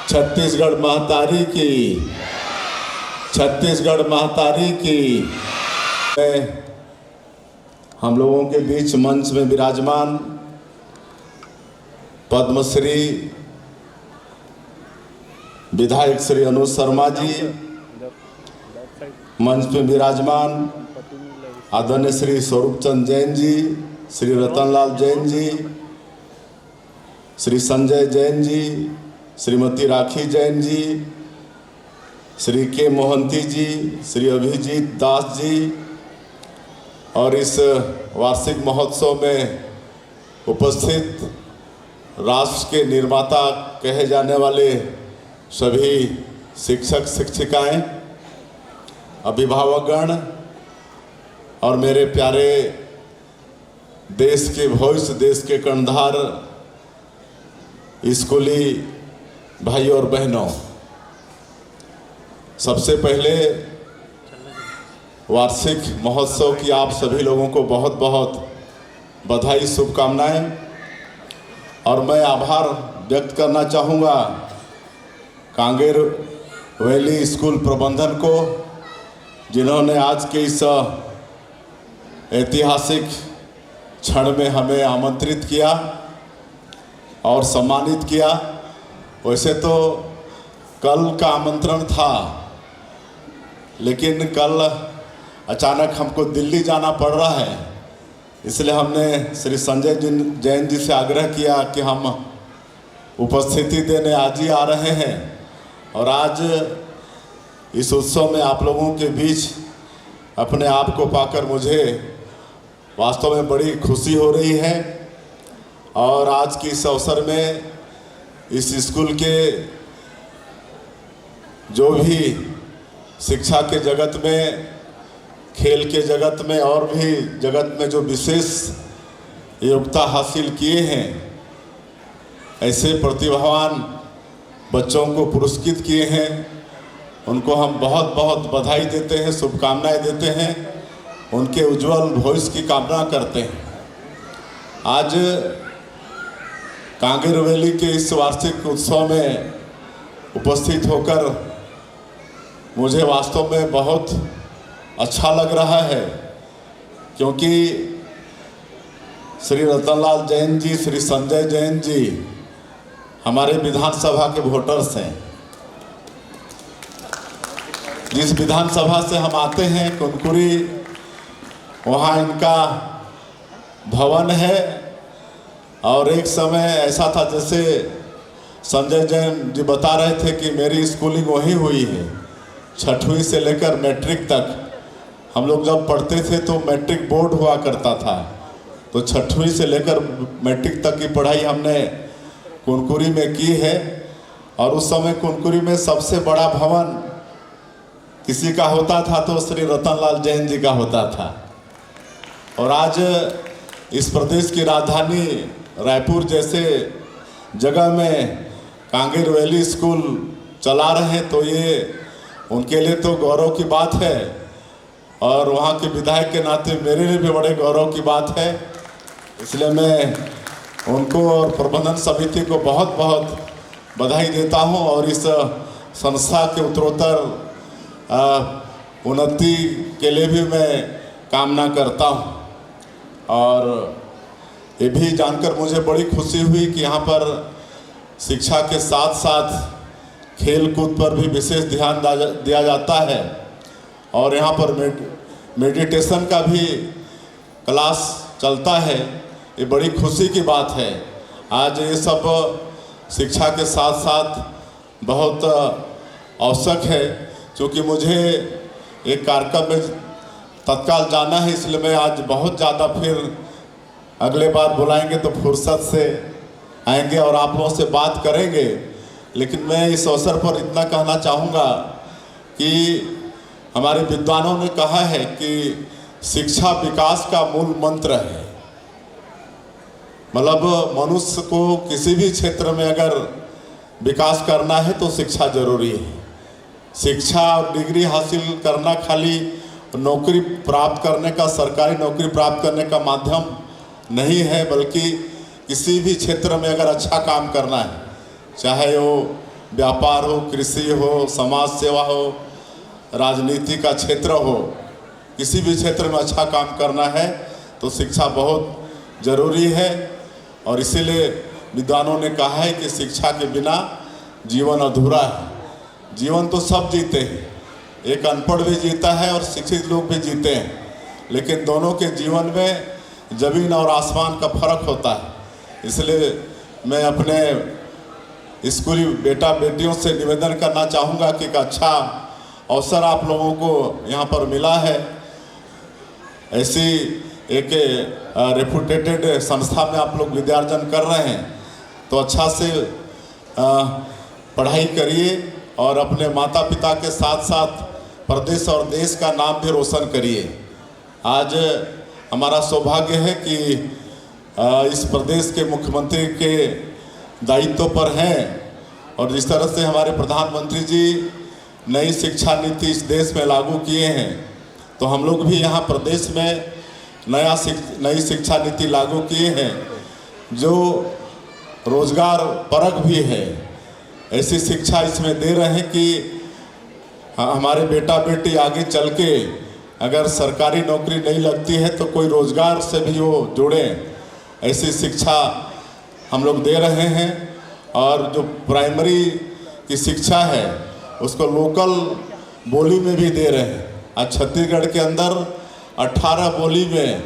छत्तीसगढ़ महतारी की, छत्तीसगढ़ महतारी की। हम लोगों के बीच मंच में विराजमान पद्मश्री विधायक श्री अनुज शर्मा जी, मंच में विराजमान आदरणीय श्री स्वरूप चंद जैन जी, श्री रतनलाल जैन जी, श्री संजय जैन जी, श्रीमती राखी जैन जी, श्री के मोहंती जी, श्री अभिजीत दास जी, और इस वार्षिक महोत्सव में उपस्थित राष्ट्र के निर्माता कहे जाने वाले सभी शिक्षक शिक्षिकाएं, अभिभावकगण और मेरे प्यारे देश के भविष्य, देश के कर्णधार स्कूली भाई और बहनों, सबसे पहले वार्षिक महोत्सव की आप सभी लोगों को बहुत बहुत बधाई, शुभकामनाएं। और मैं आभार व्यक्त करना चाहूँगा कांगेर वैली स्कूल प्रबंधन को, जिन्होंने आज के इस ऐतिहासिक क्षण में हमें आमंत्रित किया और सम्मानित किया। वैसे तो कल का आमंत्रण था, लेकिन कल अचानक हमको दिल्ली जाना पड़ रहा है, इसलिए हमने श्री संजय जैन जी से आग्रह किया कि हम उपस्थिति देने आज ही आ रहे हैं। और आज इस उत्सव में आप लोगों के बीच अपने आप को पाकर मुझे वास्तव में बड़ी खुशी हो रही है। और आज के इस अवसर में इस स्कूल के जो भी शिक्षा के जगत में, खेल के जगत में और भी जगत में जो विशेष योग्यता हासिल किए हैं, ऐसे प्रतिभावान बच्चों को पुरस्कृत किए हैं, उनको हम बहुत बहुत बधाई देते हैं, शुभकामनाएं देते हैं, उनके उज्जवल भविष्य की कामना करते हैं। आज कांगेर वैली के इस वार्षिक उत्सव में उपस्थित होकर मुझे वास्तव में बहुत अच्छा लग रहा है, क्योंकि श्री रतनलाल जैन जी, श्री संजय जैन जी हमारे विधानसभा के वोटर्स हैं। जिस विधानसभा से हम आते हैं, कुनकुरी, वहाँ इनका भवन है। और एक समय ऐसा था, जैसे संजय जैन जी बता रहे थे कि मेरी स्कूलिंग वहीं हुई है, 6वीं से लेकर मैट्रिक तक। हम लोग जब पढ़ते थे तो मैट्रिक बोर्ड हुआ करता था, तो 6वीं से लेकर मैट्रिक तक की पढ़ाई हमने कुनकुरी में की है। और उस समय कुनकुरी में सबसे बड़ा भवन किसी का होता था तो श्री रतनलाल जैन जी का होता था। और आज इस प्रदेश की राजधानी रायपुर जैसे जगह में कांगेर वैली स्कूल चला रहे हैं, तो ये उनके लिए तो गौरव की बात है, और वहाँ के विधायक के नाते मेरे लिए भी बड़े गौरव की बात है। इसलिए मैं उनको और प्रबंधन समिति को बहुत बहुत बधाई देता हूँ, और इस संस्था के उत्तरोत्तर उन्नति के लिए भी मैं कामना करता हूँ। और ये भी जानकर मुझे बड़ी खुशी हुई कि यहाँ पर शिक्षा के साथ साथ खेल कूद पर भी विशेष ध्यान दिया जाता है, और यहाँ पर मेडिटेशन का भी क्लास चलता है। ये बड़ी खुशी की बात है। आज ये सब शिक्षा के साथ साथ बहुत आवश्यक है, क्योंकि मुझे एक कार्यक्रम में तत्काल जाना है, इसलिए मैं आज बहुत ज़्यादा, फिर अगले बार बुलाएंगे तो फुर्सत से आएंगे और आप लोगों से बात करेंगे। लेकिन मैं इस अवसर पर इतना कहना चाहूँगा कि हमारे विद्वानों ने कहा है कि शिक्षा विकास का मूल मंत्र है। मतलब मनुष्य को किसी भी क्षेत्र में अगर विकास करना है तो शिक्षा जरूरी है। शिक्षा और डिग्री हासिल करना खाली नौकरी प्राप्त करने का, सरकारी नौकरी प्राप्त करने का माध्यम नहीं है, बल्कि किसी भी क्षेत्र में अगर अच्छा काम करना है, चाहे वो व्यापार हो, कृषि हो, समाज सेवा हो, राजनीति का क्षेत्र हो, किसी भी क्षेत्र में अच्छा काम करना है तो शिक्षा बहुत ज़रूरी है। और इसीलिए विद्वानों ने कहा है कि शिक्षा के बिना जीवन अधूरा है। जीवन तो सब जीते हैं, एक अनपढ़ भी जीता है और शिक्षित लोग भी जीते हैं, लेकिन दोनों के जीवन में ज़मीन और आसमान का फर्क होता है। इसलिए मैं अपने स्कूली बेटा बेटियों से निवेदन करना चाहूँगा कि एक अच्छा अवसर आप लोगों को यहाँ पर मिला है। ऐसी एक रेपुटेटेड संस्था में आप लोग विद्यार्जन कर रहे हैं, तो अच्छा से पढ़ाई करिए और अपने माता पिता के साथ साथ प्रदेश और देश का नाम भी रोशन करिए। आज हमारा सौभाग्य है कि इस प्रदेश के मुख्यमंत्री के दायित्व पर हैं, और जिस तरह से हमारे प्रधानमंत्री जी नई शिक्षा नीति इस देश में लागू किए हैं, तो हम लोग भी यहाँ प्रदेश में नई शिक्षा नीति लागू किए हैं जो रोजगार परक भी है। ऐसी शिक्षा इसमें दे रहे हैं कि हमारे बेटा बेटी आगे चल के अगर सरकारी नौकरी नहीं लगती है तो कोई रोजगार से भी वो जुड़े, ऐसी शिक्षा हम लोग दे रहे हैं। और जो प्राइमरी की शिक्षा है उसको लोकल बोली में भी दे रहे हैं। आज छत्तीसगढ़ के अंदर 18 बोली में,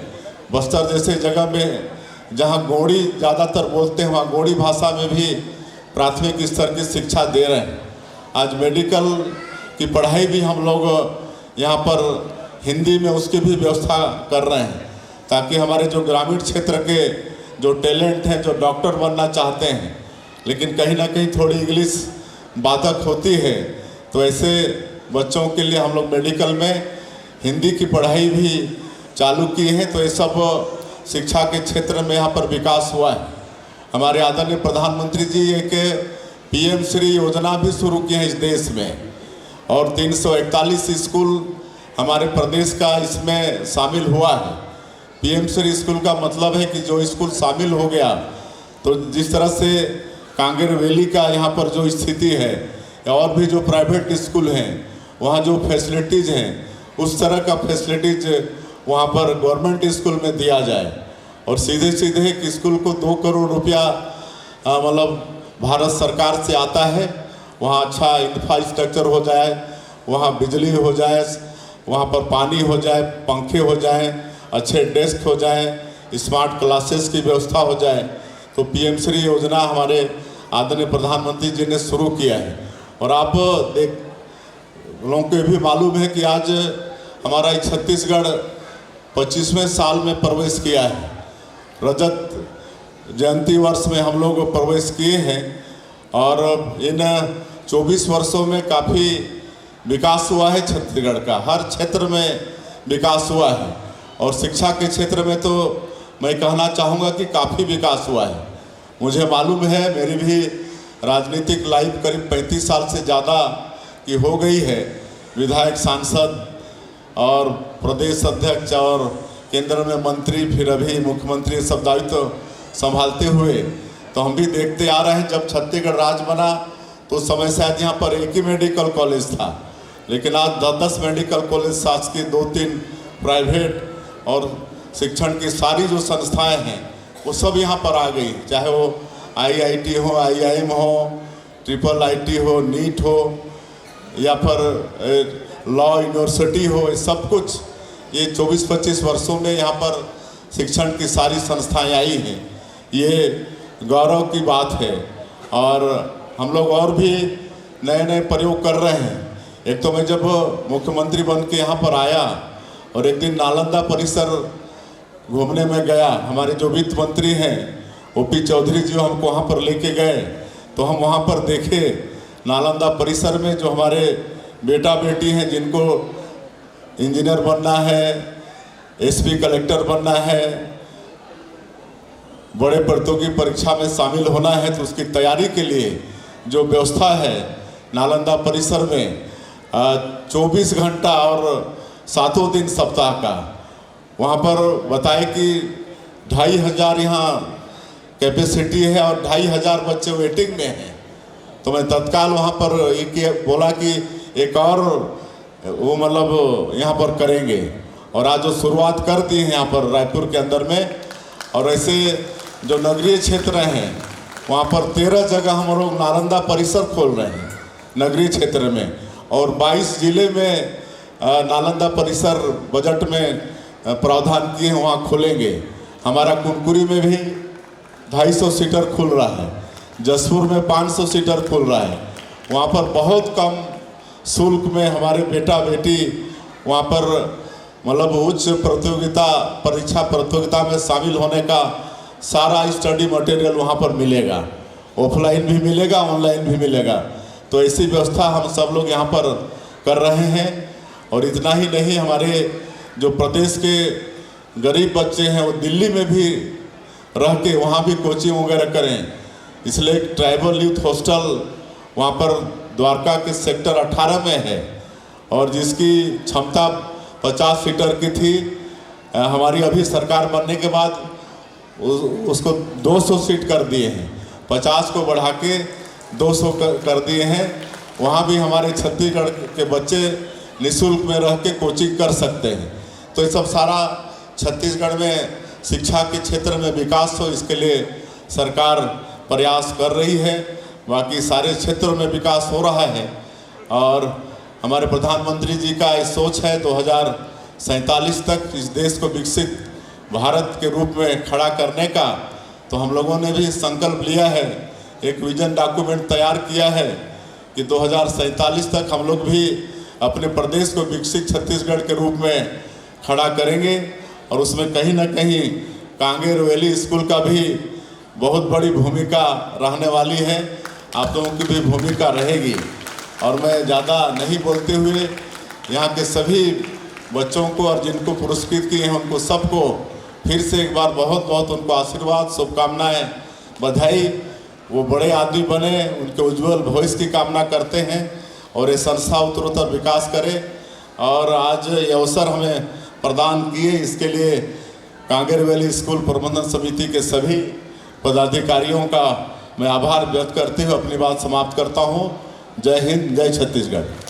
बस्तर जैसे जगह में जहाँ गोंडी ज़्यादातर बोलते हैं, वहाँ गोंडी भाषा में भी प्राथमिक स्तर की शिक्षा दे रहे हैं। आज मेडिकल की पढ़ाई भी हम लोग यहाँ पर हिंदी में उसकी भी व्यवस्था कर रहे हैं, ताकि हमारे जो ग्रामीण क्षेत्र के जो टैलेंट हैं, जो डॉक्टर बनना चाहते हैं, लेकिन कहीं ना कहीं थोड़ी इंग्लिश बाधक होती है, तो ऐसे बच्चों के लिए हम लोग मेडिकल में हिंदी की पढ़ाई भी चालू की है। तो ये सब शिक्षा के क्षेत्र में यहाँ पर विकास हुआ है। हमारे आदरणीय प्रधानमंत्री जी एक PM श्री योजना भी शुरू की है इस देश में, और 341 स्कूल हमारे प्रदेश का इसमें शामिल हुआ है। PM श्री स्कूल का मतलब है कि जो स्कूल शामिल हो गया, तो जिस तरह से कांगेर वैली का यहाँ पर जो स्थिति है, और भी जो प्राइवेट स्कूल हैं वहाँ जो फैसिलिटीज़ हैं, उस तरह का फैसिलिटीज वहाँ पर गवर्नमेंट स्कूल में दिया जाए, और सीधे सीधे एक स्कूल को 2 करोड़ रुपया मतलब भारत सरकार से आता है। वहाँ अच्छा इंफ्रास्ट्रक्चर हो जाए, वहाँ बिजली हो जाए, वहाँ पर पानी हो जाए, पंखे हो जाएं, अच्छे डेस्क हो जाएं, स्मार्ट क्लासेस की व्यवस्था हो जाए। तो PM श्री योजना हमारे आदरणीय प्रधानमंत्री जी ने शुरू किया है। और आप लोगों को भी मालूम है कि आज हमारा छत्तीसगढ़ 25वें साल में प्रवेश किया है। रजत जयंती वर्ष में हम लोग प्रवेश किए हैं, और इन 24 वर्षों में काफ़ी विकास हुआ है छत्तीसगढ़ का। हर क्षेत्र में विकास हुआ है, और शिक्षा के क्षेत्र में तो मैं कहना चाहूँगा कि काफ़ी विकास हुआ है। मुझे मालूम है, मेरी भी राजनीतिक लाइफ करीब 35 साल से ज़्यादा की हो गई है, विधायक, सांसद और प्रदेश अध्यक्ष और केंद्र में मंत्री, फिर अभी मुख्यमंत्री सब दायित्व संभालते हुए, तो हम भी देखते आ रहे हैं जब छत्तीसगढ़ राज्य बना तो उस समय शायद यहाँ पर एक ही मेडिकल कॉलेज था, लेकिन आज 10-10 मेडिकल कॉलेज, शासकीय 2-3 प्राइवेट और शिक्षण की सारी जो संस्थाएं हैं वो सब यहाँ पर आ गई, चाहे वो IIT हो, IIM हो, IIIT हो, नीट हो या फिर लॉ यूनिवर्सिटी हो, ये सब कुछ ये 24-25 वर्षों में यहाँ पर शिक्षण की सारी संस्थाएं आई हैं। ये गौरव की बात है और हम लोग और भी नए नए प्रयोग कर रहे हैं। एक तो मैं जब मुख्यमंत्री बन के यहाँ पर आया और एक दिन नालंदा परिसर घूमने में गया, हमारे जो वित्त मंत्री हैं OP चौधरी जी हमको वहाँ पर लेके गए, तो हम वहाँ पर देखे नालंदा परिसर में जो हमारे बेटा बेटी हैं जिनको इंजीनियर बनना है, SP कलेक्टर बनना है, बड़े प्रतियोगी परीक्षा में शामिल होना है, तो उसकी तैयारी के लिए जो व्यवस्था है नालंदा परिसर में 24 घंटा और 7 दिन सप्ताह का, वहाँ पर बताए कि 2500 यहाँ कैपेसिटी है और 2500 बच्चे वेटिंग में हैं। तो मैं तत्काल वहाँ पर एक बोला कि एक और वो मतलब यहाँ पर करेंगे, और आज जो शुरुआत कर दी है यहाँ पर रायपुर के अंदर में। और ऐसे जो नगरीय क्षेत्र हैं वहाँ पर 13 जगह हम लोग नालंदा परिसर खोल रहे हैं नगरीय क्षेत्र में, और 22 जिले में नालंदा परिसर बजट में प्रावधान किए हैं, वहाँ खोलेंगे। हमारा कुनकुरी में भी 250 सीटर खुल रहा है, जसपुर में 500 सीटर खुल रहा है। वहाँ पर बहुत कम शुल्क में हमारे बेटा बेटी वहाँ पर मतलब उच्च प्रतियोगिता परीक्षा प्रतियोगिता में शामिल होने का सारा स्टडी मटेरियल वहाँ पर मिलेगा, ऑफलाइन भी मिलेगा, ऑनलाइन भी मिलेगा। तो ऐसी व्यवस्था हम सब लोग यहाँ पर कर रहे हैं। और इतना ही नहीं, हमारे जो प्रदेश के गरीब बच्चे हैं वो दिल्ली में भी रह के वहाँ भी कोचिंग वगैरह करें, इसलिए एक ट्राइबल यूथ हॉस्टल वहाँ पर द्वारका के सेक्टर 18 में है, और जिसकी क्षमता 50 सीटर की थी। हमारी अभी सरकार बनने के बाद उसको 200 सीट कर दिए हैं, 50 को बढ़ा के 200 कर दिए हैं। वहाँ भी हमारे छत्तीसगढ़ के बच्चे निःशुल्क में रह के कोचिंग कर सकते हैं। तो ये सब सारा छत्तीसगढ़ में शिक्षा के क्षेत्र में विकास हो, इसके लिए सरकार प्रयास कर रही है। बाकी सारे क्षेत्रों में विकास हो रहा है, और हमारे प्रधानमंत्री जी का ये सोच है 2047 तक इस देश को विकसित भारत के रूप में खड़ा करने का। तो हम लोगों ने भी संकल्प लिया है, एक विजन डॉक्यूमेंट तैयार किया है कि 2047 तक हम लोग भी अपने प्रदेश को विकसित छत्तीसगढ़ के रूप में खड़ा करेंगे। और उसमें कहीं ना कहीं कांगेर वैली स्कूल का भी बहुत बड़ी भूमिका रहने वाली है, आप लोगों की भी भूमिका रहेगी। और मैं ज़्यादा नहीं बोलते हुए यहाँ के सभी बच्चों को और जिनको पुरस्कृत किए हैं उनको सबको फिर से एक बार बहुत बहुत उनको आशीर्वाद, शुभकामनाएं, बधाई। वो बड़े आदमी बने, उनके उज्जवल भविष्य की कामना करते हैं और ये संस्था उत्तरोत्तर विकास करे। और आज ये अवसर हमें प्रदान किए, इसके लिए कांगेर वैली स्कूल प्रबंधन समिति के सभी पदाधिकारियों का मैं आभार व्यक्त करते हुए अपनी बात समाप्त करता हूँ। जय हिंद, जय Chhattisgarh.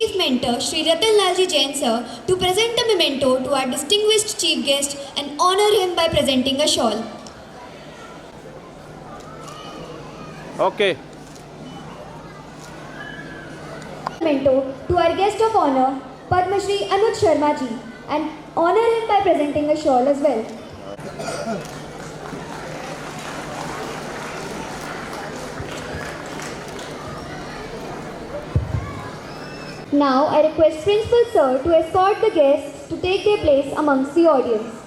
Chief Mentor Shri Ratan Lalji Jain sir to present a memento to our distinguished chief guest and honor him by presenting a shawl. Okay. Memento to our guest of honor Padma Shri Anuj Sharma ji and honor him by presenting a shawl as well. Now I request Principal Sir to escort the guests to take their place amongst the audience.